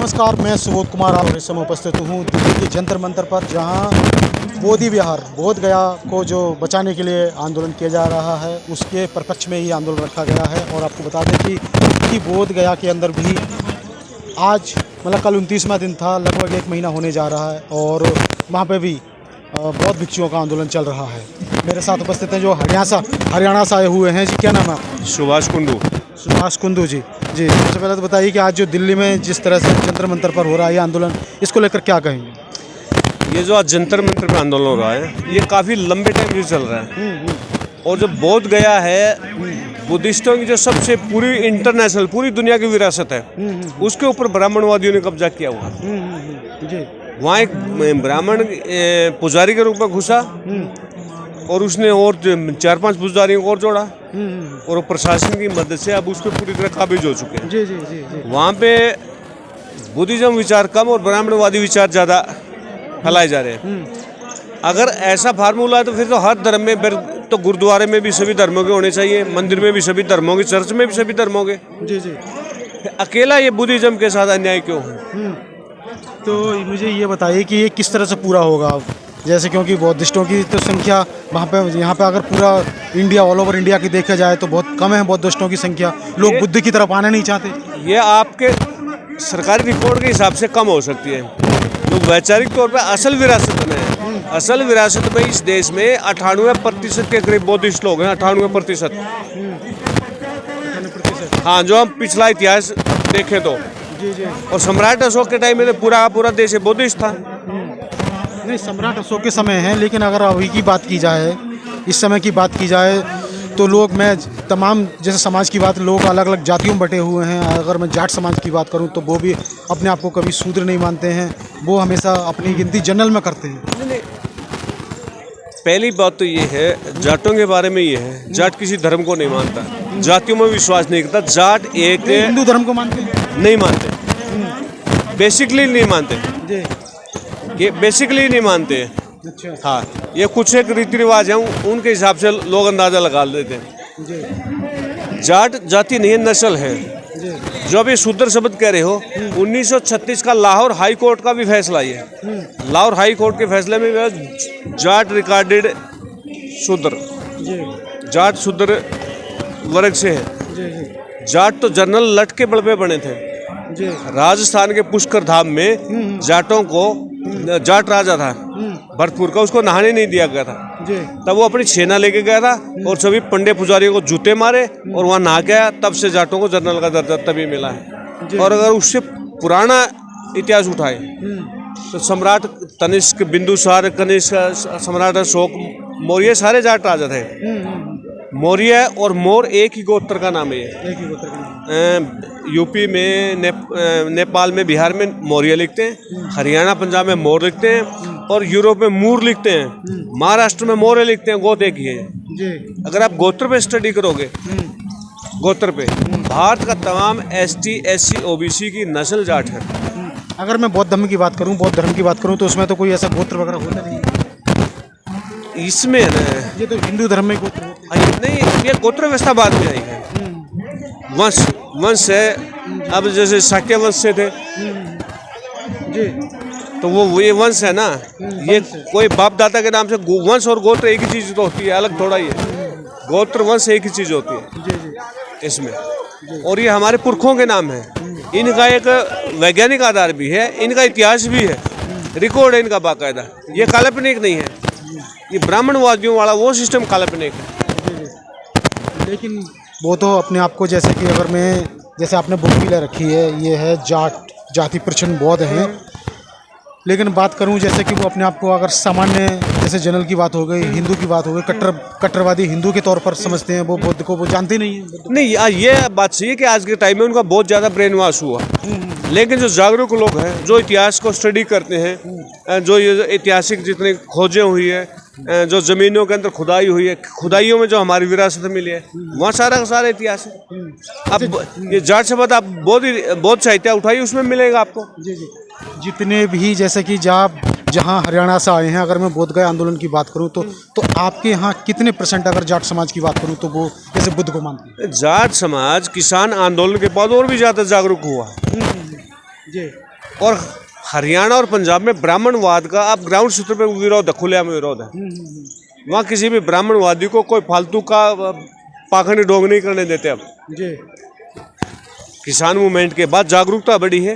नमस्कार, मैं सुबोध कुमार और इस समय उपस्थित हूँ दिल्ली के जंतर मंतर पर, जहाँ बोधि विहार बोध गया को जो बचाने के लिए आंदोलन किया जा रहा है, उसके प्रपक्ष में ही आंदोलन रखा गया है। और आपको बता दें कि बोध गया के अंदर भी आज मतलब कल 29वां दिन था, लगभग 1 महीना होने जा रहा है और वहाँ पे भी बौद्ध भिक्षुओं का आंदोलन चल रहा है। मेरे साथ उपस्थित हैं जो हरियाणा से आए हुए हैं। जी, क्या नाम है आपका? सुभाष कुंदू जी। सबसे पहले तो बताइए कि आज जो दिल्ली में जिस तरह से जंतर मंतर पर हो रहा है ये आंदोलन, इसको लेकर क्या कहेंगे? ये जो आज जंतर मंतर पे आंदोलन हो रहा है, ये काफ़ी लंबे टाइम से चल रहा है। और जो बोध गया है, बुद्धिस्टों की जो सबसे पूरी इंटरनेशनल पूरी दुनिया की विरासत है, उसके ऊपर ब्राह्मणवादियों ने कब्जा किया हुआ। जी। वहाँ एक ब्राह्मण पुजारी के रूप में घुसा और उसने और 4-5 पुजारियों को और जोड़ा और वो प्रशासन की मदद से अब उस पर पूरी तरह काबिज हो चुके हैं। जी। वहाँ पे बुद्धिज्म विचार कम और ब्राह्मणवादी विचार ज़्यादा फैलाए जा रहे हैं। अगर ऐसा फार्मूला है तो फिर तो हर धर्म में, फिर तो गुरुद्वारे में भी सभी धर्मों के होने चाहिए, मंदिर में भी सभी धर्मों के, चर्च में भी सभी धर्मों के। जी। अकेला ये बुद्धिज्म के साथ अन्याय क्यों है? तो मुझे ये बताइए कि ये किस तरह से पूरा होगा? जैसे क्योंकि बौद्धिस्टों की तो संख्या वहाँ पे, यहाँ पे अगर पूरा इंडिया, ऑल ओवर इंडिया की देखा जाए तो बहुत कम है बौद्धिस्टों की संख्या। लोग बुद्ध की तरफ आना नहीं चाहते। ये आपके सरकारी रिकॉर्ड के हिसाब से कम हो सकती है। जो वैचारिक तौर पे असल विरासत में है, असल विरासत में इस देश में 98% के करीब बौद्धिस्ट लोग हैं। 98%। हाँ, जो हम पिछला इतिहास देखें तो। जी। और सम्राट अशोक के टाइम में तो पूरा देश बौद्धिस्ट था। नहीं, सम्राट अशोक के समय है, लेकिन अगर अभी की बात की जाए, इस समय की बात की जाए तो लोग, मैं तमाम जैसे समाज की बात, लोग अलग अलग जातियों में बटे हुए हैं। अगर मैं जाट समाज की बात करूं तो वो भी अपने आप को कभी शूद्र नहीं मानते हैं, वो हमेशा अपनी गिनती जनरल में करते हैं। पहली बात तो ये है, जाटों के बारे में ये है, जाट किसी धर्म को नहीं मानता, जातियों में विश्वास नहीं करता। जाट एक हिंदू धर्म को मानते हैं? नहीं मानते, बेसिकली नहीं मानते। जी। ये बेसिकली नहीं मानते। अच्छा। हाँ, ये कुछ एक रीति रिवाज हैं, उनके हिसाब से लोग अंदाजा लगा लेते हैं। जी। जाट जाति नहीं है, नस्ल है। जी। जो अभी शूद्र शब्द कह रहे हो, 1936 का लाहौर हाई कोर्ट का भी फैसला ये, लाहौर हाई कोर्ट के फैसले में जाट रिकॉर्डेड शूद्र, जाट शूद्र वर्ग से है। जाट तो जनरल लट के बल पे बने थे। राजस्थान के पुष्कर धाम में जाटों को, जाट राजा था भरतपुर का, उसको नहाने नहीं दिया गया था। तब वो अपनी सेना लेके गया था और सभी पंडे पुजारियों को जूते मारे और वहाँ नहा गया। तब से जाटों को जनरल का दर्जा तभी मिला है। और अगर उससे पुराना इतिहास उठाए तो सम्राट तनिष्क, बिंदुसार, कनिष्क, सम्राट अशोक, मौर्य, सारे जाट राजा थे। मौर्य और मोर एक ही गोत्र का नाम है। एक ही गोत्र का नाम। यूपी में, नेपाल में, बिहार में मौर्य लिखते हैं, हरियाणा पंजाब में मोर लिखते हैं और यूरोप में मूर लिखते हैं। महाराष्ट्र में मौर्य लिखते हैं। गोत्र एक ही है। अगर आप गोत्र पे स्टडी करोगे, गोत्र पे भारत का तमाम ST, SC, OBC की नस्ल जाट है। अगर मैं बौद्ध धर्म की बात करूं तो उसमें तो कोई ऐसा गोत्र वगैरह होता नहीं है। इसमें ना, ये तो हिंदू धर्म में गोत्र नहीं, ये गोत्र व्यवस्था बाद में आई है। वंश है। अब जैसे शाक्य वंश से थे जी, तो वो ये वंश है ना, ये कोई बाप दादा के नाम से वंश और गोत्र एक ही चीज तो होती है, अलग थोड़ा ही है। गोत्र वंश एक ही चीज होती है इसमें। और ये हमारे पुरखों के नाम है। इनका एक वैज्ञानिक आधार भी है, इनका इतिहास भी है, रिकॉर्ड है इनका बाकायदा। ये काल्पनिक नहीं है। ये ब्राह्मणवादियों वाला वो सिस्टम काल्पनिक है। लेकिन वो तो अपने आप को, जैसे कि अगर मैं, जैसे आपने बुक भी ले रखी है, ये है जाट जाति प्रचंड बौद्ध हैं। लेकिन बात करूं जैसे कि वो अपने आप को अगर सामान्य, जैसे जनरल की बात हो गई, हिंदू की बात हो गई, कट्टरवादी हिंदू के तौर पर समझते हैं, वो बुद्ध को वो जानते नहीं है। नहीं, ये बात सही है कि आज के टाइम में उनका बहुत ज़्यादा ब्रेन वॉश हुआ। लेकिन जो जागरूक लोग हैं, जो इतिहास को स्टडी करते हैं, जो ये ऐतिहासिक जितनी खोजें हुई है, जो ज़मीनों के अंदर खुदाई हुई है, खुदाइयों में जो हमारी विरासत मिली है, वहाँ सारा का सारा इतिहास है। अब ये जाट शब्द आप बहुत साहित्य उठाइए, उसमें मिलेगा आपको। जी। जितने भी, जैसे कि जहाँ हरियाणा से आए हैं, अगर मैं बोध गया आंदोलन की बात करूं तो आपके यहाँ कितने %, अगर जाट समाज की बात करूं तो वो जैसे बुद्ध को मानते हैं? जाट समाज किसान आंदोलन के बाद और भी ज़्यादा जागरूक हुआ। जी। और हरियाणा और पंजाब में ब्राह्मणवाद का अब ग्राउंड स्तर पे विरोध है, खुलेआम विरोध है। वहाँ किसी भी ब्राह्मणवादी को कोई फालतू का पाखंडी ढोंग नहीं करने देते। अब जी किसान मूवमेंट के बाद जागरूकता बढ़ी है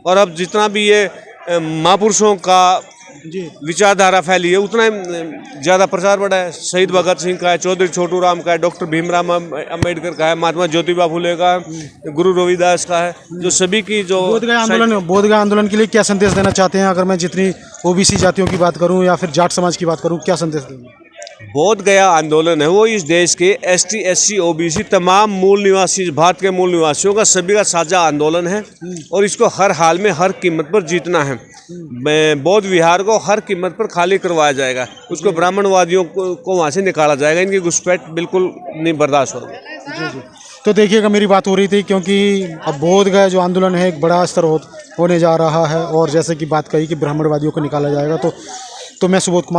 और अब जितना भी ये महापुरुषों का जी विचारधारा फैली है उतना ज़्यादा प्रचार बढ़ा है। शहीद भगत सिंह का है, चौधरी छोटू राम का है, डॉक्टर भीमराव अम्बेडकर का है, महात्मा ज्योतिबा फुले का है, गुरु रविदास का है, जो सभी की जो बोधगया आंदोलन के लिए क्या संदेश देना चाहते हैं? अगर मैं जितनी ओबीसी जातियों की बात करूं या फिर जाट समाज की बात करूं, क्या संदेश देंगे? बोध गया आंदोलन है वो इस देश के एसटी, एससी, ओबीसी तमाम मूल निवासी, भारत के मूल निवासियों का सभी का साझा आंदोलन है और इसको हर हाल में हर कीमत पर जीतना है। बौद्ध विहार को हर कीमत पर खाली करवाया जाएगा, उसको ब्राह्मणवादियों को वहाँ से निकाला जाएगा। इनकी घुसपैठ बिल्कुल नहीं बर्दाश्त होगी। जी जी। तो देखिएगा, मेरी बात हो रही थी क्योंकि अब बोध गया जो आंदोलन है एक बड़ा स्तर होने जा रहा है और जैसे कि बात कही कि ब्राह्मणवादियों को निकाला जाएगा, तो मैं सुबोध कुमार